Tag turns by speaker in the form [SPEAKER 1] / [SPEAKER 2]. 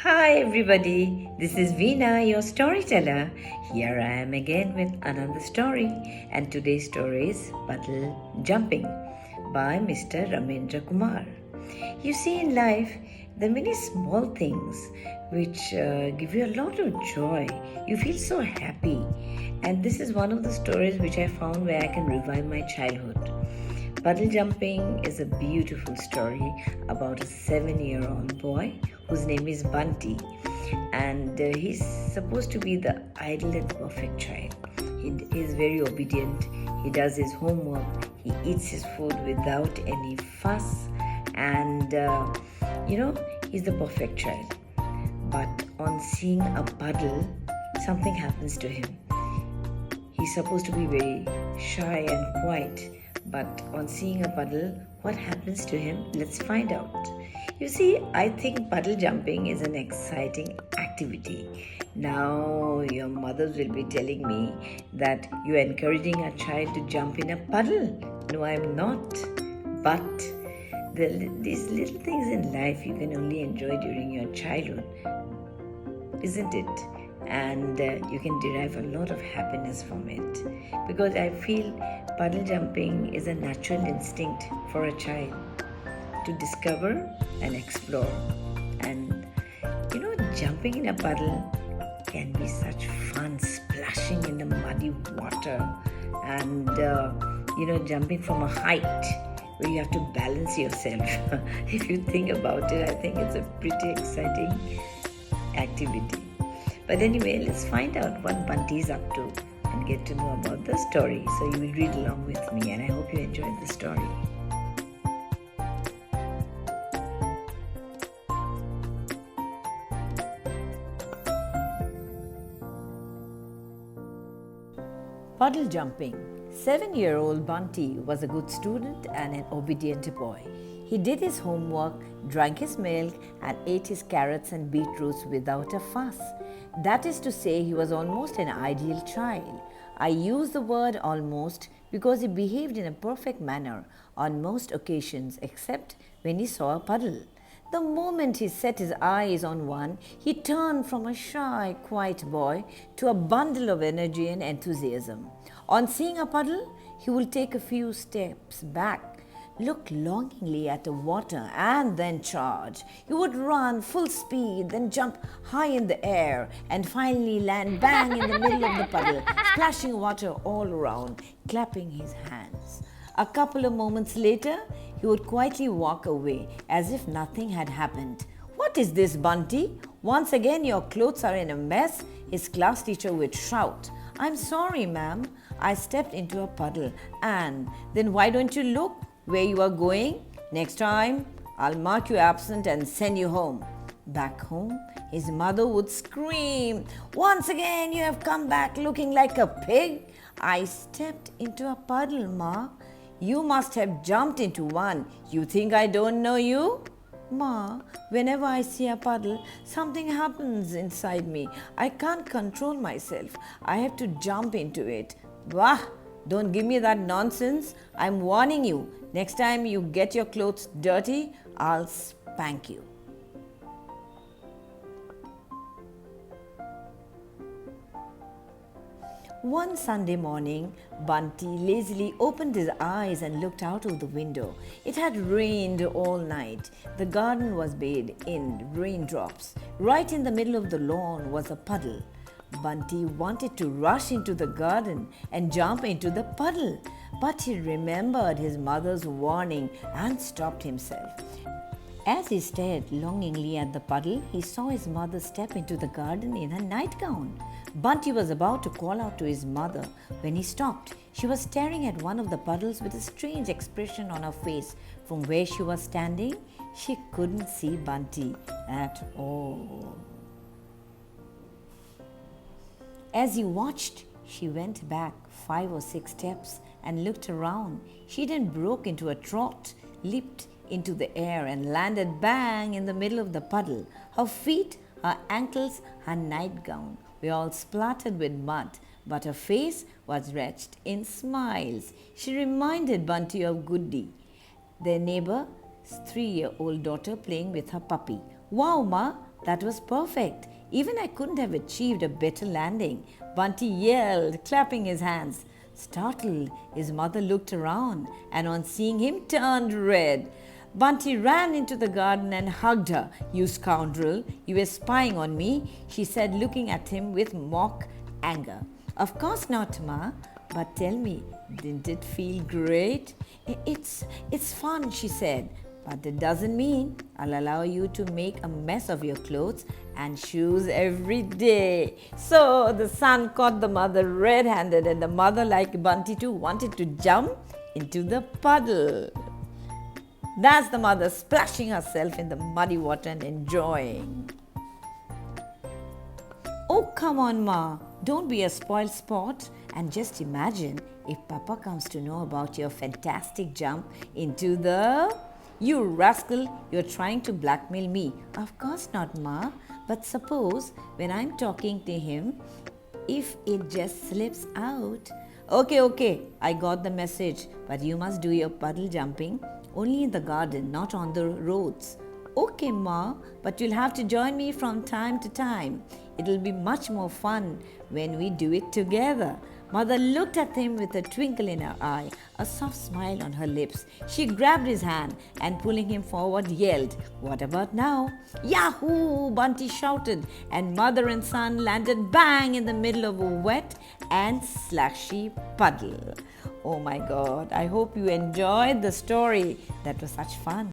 [SPEAKER 1] Hi everybody, this is Veena, your storyteller. Here I am again with another story, and today's story is Puddle Jumping by Mr. Ramendra Kumar. You see, in life, there are many small things which give you a lot of joy. You feel so happy, and this is one of the stories which I found where I can revive my childhood. Puddle Jumping is a beautiful story about a 7-year-old boy whose name is Bunty, and he's supposed to be the ideal and perfect child. He is very obedient, he does his homework, he eats his food without any fuss, and he's the perfect child. But on seeing a puddle, something happens to him. He's supposed to be very shy and quiet, but on seeing a puddle, what happens to him? Let's find out. You see, I think puddle jumping is an exciting activity. Now, your mothers will be telling me that you're encouraging a child to jump in a puddle. No, I'm not. But these little things in life you can only enjoy during your childhood, isn't it? And you can derive a lot of happiness from it, because I feel puddle jumping is a natural instinct for a child to discover and explore. And jumping in a puddle can be such fun, splashing in the muddy water, and jumping from a height where you have to balance yourself. If you think about it, I think it's a pretty exciting activity. But anyway, let's find out what Bunty is up to and get to know about the story. So you will read along with me, and I hope you enjoyed the story. Puddle jumping. 7-year-old Bunty was a good student and an obedient boy. He did his homework, drank his milk, and ate his carrots and beetroots without a fuss. That is to say, he was almost an ideal child. I use the word almost because he behaved in a perfect manner on most occasions except when he saw a puddle. The moment he set his eyes on one, he turned from a shy, quiet boy to a bundle of energy and enthusiasm. On seeing a puddle, he would take a few steps back, look longingly at the water, and then charge. He would run full speed, then jump high in the air, and finally land bang in the middle of the puddle, splashing water all around, clapping his hands. A couple of moments later, he would quietly walk away as if nothing had happened. "What is this, Bunty? Once again your clothes are in a mess," his class teacher would shout. "I'm sorry, ma'am. I stepped into a puddle." "And then why don't you look where you are going? Next time, I'll mark you absent and send you home." Back home, his mother would scream, "Once again you have come back looking like a pig." "I stepped into a puddle, Ma." "You must have jumped into one. You think I don't know you?" "Ma, whenever I see a puddle, something happens inside me. I can't control myself. I have to jump into it." "Wah! Don't give me that nonsense. I'm warning you. Next time you get your clothes dirty, I'll spank you." One Sunday morning, Bunty lazily opened his eyes and looked out of the window. It had rained all night. The garden was bathed in raindrops. Right in the middle of the lawn was a puddle. Bunty wanted to rush into the garden and jump into the puddle, but he remembered his mother's warning and stopped himself. As he stared longingly at the puddle, he saw his mother step into the garden in her nightgown. Bunty was about to call out to his mother when he stopped. She was staring at one of the puddles with a strange expression on her face. From where she was standing, she couldn't see Bunty at all. As he watched, she went back 5 or 6 steps and looked around. She then broke into a trot, leaped into the air, and landed bang in the middle of the puddle. Her feet, her ankles, her nightgown were all splattered with mud, but her face was wretched in smiles. She reminded Bunty of Goody, their neighbor's 3-year-old daughter, playing with her puppy. "Wow, Ma, That was perfect. Even I couldn't have achieved a better landing. Bunty yelled, clapping his hands. Startled, his mother looked around and on seeing him turned red. Bunty ran into the garden and hugged her. "You scoundrel, you were spying on me," she said, looking at him with mock anger. "Of course not, Ma. But tell me, didn't it feel great?" It's fun," she said. "But it doesn't mean I'll allow you to make a mess of your clothes and shoes every day." So the son caught the mother red-handed, and the mother, like Bunty too, wanted to jump into the puddle. That's the mother splashing herself in the muddy water and enjoying. "Oh, come on, Ma. Don't be a spoiled sport. And just imagine if Papa comes to know about your fantastic jump into the..." "You rascal, you're trying to blackmail me." "Of course not, Ma. But suppose when I'm talking to him, if it just slips out..." Okay, I got the message. But you must do your puddle jumping only in the garden, not on the roads." "Okay, Ma, but you'll have to join me from time to time. It'll be much more fun when we do it together." Mother looked at him with a twinkle in her eye, a soft smile on her lips. She grabbed his hand and, pulling him forward, yelled, "What about now?" "Yahoo!" Bunty shouted, and mother and son landed bang in the middle of a wet and slushy puddle. Oh my God, I hope you enjoyed the story. That was such fun.